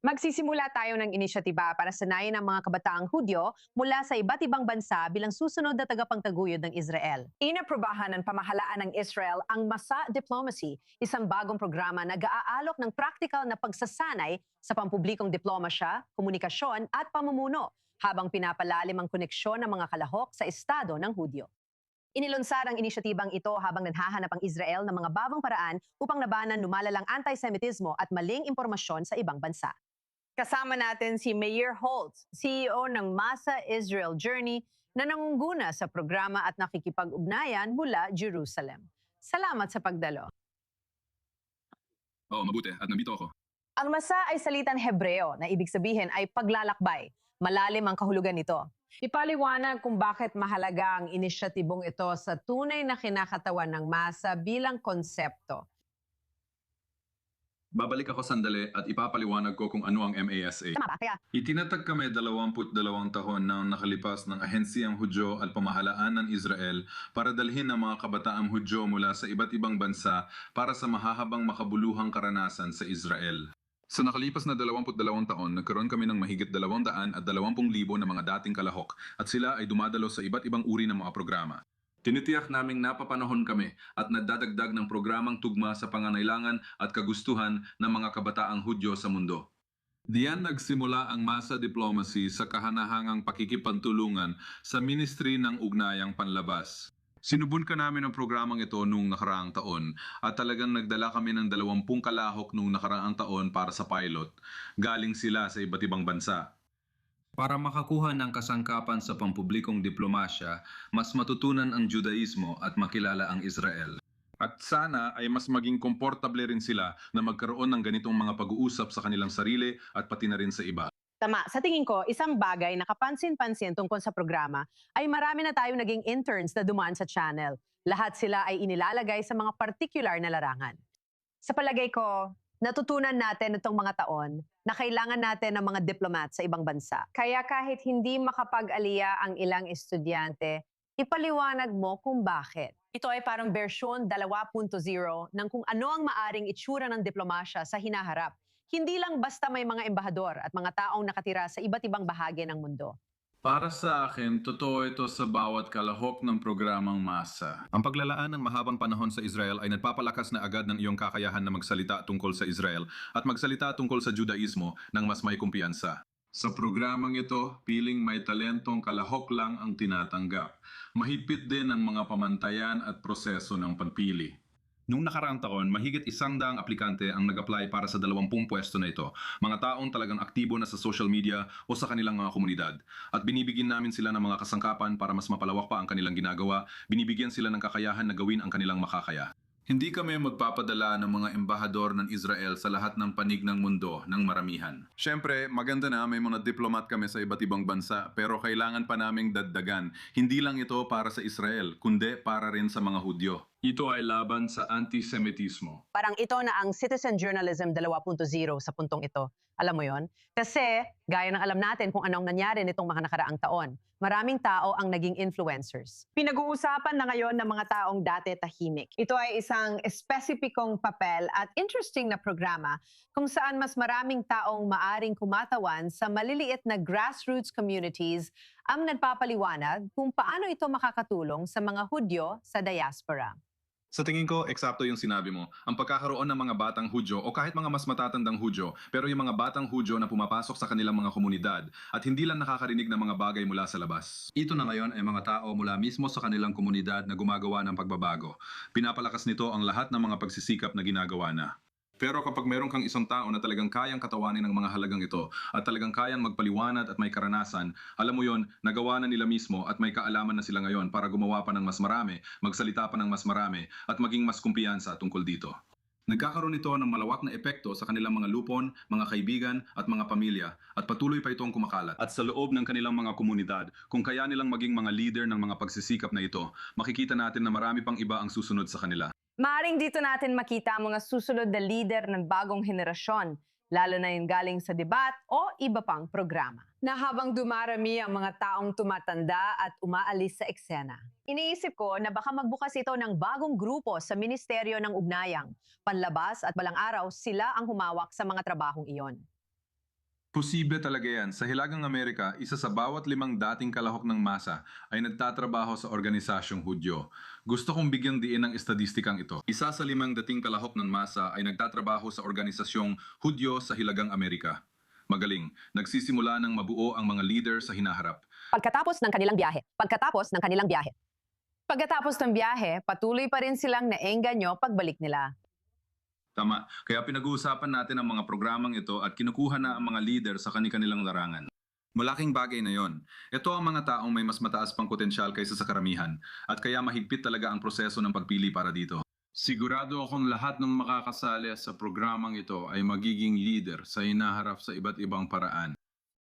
Magsisimula tayo ng inisyatiba para sanayin ang mga kabataang Hudyo mula sa iba't ibang bansa bilang susunod na tagapagtaguyod ng Israel. Inaprobahan ng pamahalaan ng Israel ang Masa Diplomacy, isang bagong programa na gaaalok ng praktikal na pagsasanay sa pampublikong diplomasya, komunikasyon at pamumuno habang pinapalalim ang koneksyon ng mga kalahok sa estado ng Hudyo. Inilunsad ang inisyatibang ito habang naghahanap ang Israel ng mga bagong paraan upang labanan lumalalang antisemitismo at maling impormasyon sa ibang bansa. Kasama natin si Meir Holtz, CEO ng Masa Israel Journey na nangunguna sa programa at nakikipag-ugnayan mula Jerusalem. Salamat sa pagdalo. Oo, mabuti. At nandito ako. Ang Masa ay salitang Hebreo na ibig sabihin ay paglalakbay. Malalim ang kahulugan nito. Ipaliwanag kung bakit mahalaga ang inisyatibong ito sa tunay na kinakatawan ng Masa bilang konsepto. Babalik ako sandali at ipapaliwanag ko kung ano ang MASA. Tama ba? Kaya Itinatag kami 22 tahon na nakalipas ng Ahensiyang Hudyo at Pamahalaan ng Israel para dalhin ang mga kabataang Hudyo mula sa iba't ibang bansa para sa mahahabang makabuluhang karanasan sa Israel. Sa nakalipas na 22 taon, nagkaroon kami ng mahigit 220,000 na mga dating kalahok at sila ay dumadalo sa iba't ibang uri ng mga programa. Tinitiyak naming napapanahon kami at nadadagdag ng programang tugma sa pangangailangan at kagustuhan ng mga kabataang Hudyo sa mundo. Diyan nagsimula ang Masa Diplomacy sa kahanahangang pakikipagtulungan sa Ministry ng Ugnayang Panlabas. Sinubunkan namin ang programang ito noong nakaraang taon at talagang nagdala kami ng 20 kalahok noong nakaraang taon para sa pilot. Galing sila sa iba't ibang bansa. Para makakuha ng kasangkapan sa pampublikong diplomasya, mas matutunan ang Judaismo at makilala ang Israel. At sana ay mas maging komportable rin sila na magkaroon ng ganitong mga pag-uusap sa kanilang sarili at pati na rin sa iba. tama, sa tingin ko, isang bagay na kapansin-pansin tungkol sa programa ay marami na tayong naging interns na dumaan sa channel. Lahat sila ay inilalagay sa mga particular na larangan. Sa palagay ko, natutunan natin itong mga taon na kailangan natin ng mga diplomat sa ibang bansa. Kaya kahit hindi makapag-aliyah ang ilang estudyante, ipaliwanag mo kung bakit. Ito ay parang bersyon 2.0 ng kung ano ang maaring itsura ng diplomasya sa hinaharap. Hindi lang basta may mga embahador at mga taong nakatira sa iba't ibang bahagi ng mundo. Para sa akin, totoo ito sa bawat kalahok ng programang masa. Ang paglalaan ng mahabang panahon sa Israel ay nagpapalakas na agad ng iyong kakayahan na magsalita tungkol sa Israel at magsalita tungkol sa Judaismo ng mas may kumpiyansa. Sa programang ito, piling may talentong kalahok lang ang tinatanggap. Mahigpit din ang mga pamantayan at proseso ng pagpili. Noong nakaraang taon, mahigit 100 aplikante ang nag-apply para sa 20 pwesto na ito. Mga taong talagang aktibo na sa social media o sa kanilang mga komunidad. At binibigyan namin sila ng mga kasangkapan para mas mapalawak pa ang kanilang ginagawa. Binibigyan sila ng kakayahan na gawin ang kanilang makakaya. Hindi kami magpapadala ng mga embahador ng Israel sa lahat ng panig ng mundo ng maramihan. Siyempre, maganda na may mga diplomat kami sa iba't ibang bansa pero kailangan pa naming dagdagan. Hindi lang ito para sa Israel, kundi para rin sa mga Hudyo. Ito ay laban sa antisemitismo. Parang ito na ang citizen journalism 2.0 sa puntong ito. Alam mo yon? Kasi, gaya ng alam natin kung anong nangyari nitong mga nakaraang taon, maraming tao ang naging influencers. Pinag-uusapan na ngayon ng mga taong dati tahimik. Ito ay isang espesipikong papel at interesting na programa kung saan mas maraming taong maaring kumatawan sa maliliit na grassroots communities ang nagpapaliwanag kung paano ito makakatulong sa mga Hudyo sa diaspora. Sa tingin ko, eksakto yung sinabi mo. Ang pagkakaroon ng mga batang Hudyo o kahit mga mas matatandang Hudyo, pero yung mga batang Hudyo na pumapasok sa kanilang mga komunidad at hindi lang nakakarinig ng mga bagay mula sa labas. Ito na ngayon ay mga tao mula mismo sa kanilang komunidad na gumagawa ng pagbabago. Pinapalakas nito ang lahat ng mga pagsisikap na ginagawa na. Pero kapag meron kang isang tao na talagang kayang katawanin ng mga halagang ito at talagang kayang magpaliwanag at may karanasan, alam mo yon, nagawa na nila mismo at may kaalaman na sila ngayon para gumawa pa ng mas marami, magsalita pa ng mas marami at maging mas kumpiyansa tungkol dito. Nagkakaroon ito ng malawak na epekto sa kanilang mga lupon, mga kaibigan at mga pamilya at patuloy pa itong kumakalat. At sa loob ng kanilang mga komunidad, kung kaya nilang maging mga leader ng mga pagsisikap na ito, makikita natin na marami pang iba ang susunod sa kanila. Maaring dito natin makita ang mga susunod na leader ng bagong henerasyon, lalo na yung galing sa debat o iba pang programa. Na habang dumarami ang mga taong tumatanda at umaalis sa eksena, iniisip ko na baka magbukas ito ng bagong grupo sa Ministeryo ng Ugnayang. Panlabas at balang araw, sila ang humawak sa mga trabahong iyon. Posible talaga yan. Sa Hilagang Amerika, isa sa bawat 5 dating kalahok ng masa ay nagtatrabaho sa organisasyong Hudyo. Gusto kong bigyang diin ng estadistikang ito. Isa sa 5 dating kalahok ng masa ay nagtatrabaho sa organisasyong Hudyo sa Hilagang Amerika. Magaling, nagsisimula ng mabuo ang mga leader sa hinaharap. Pagkatapos ng kanilang biyahe. Pagkatapos ng biyahe, patuloy pa rin silang naengganyo pagbalik nila. Tama. Kaya pinag-uusapan natin ang mga programang ito at kinukuha na ang mga leader sa kanilang larangan. Malaking bagay na yon. Ito ang mga taong may mas mataas pang potensyal kaysa sa karamihan at kaya mahigpit talaga ang proseso ng pagpili para dito. Sigurado akong lahat ng makakasali sa programang ito ay magiging leader sa hinaharap sa iba't ibang paraan.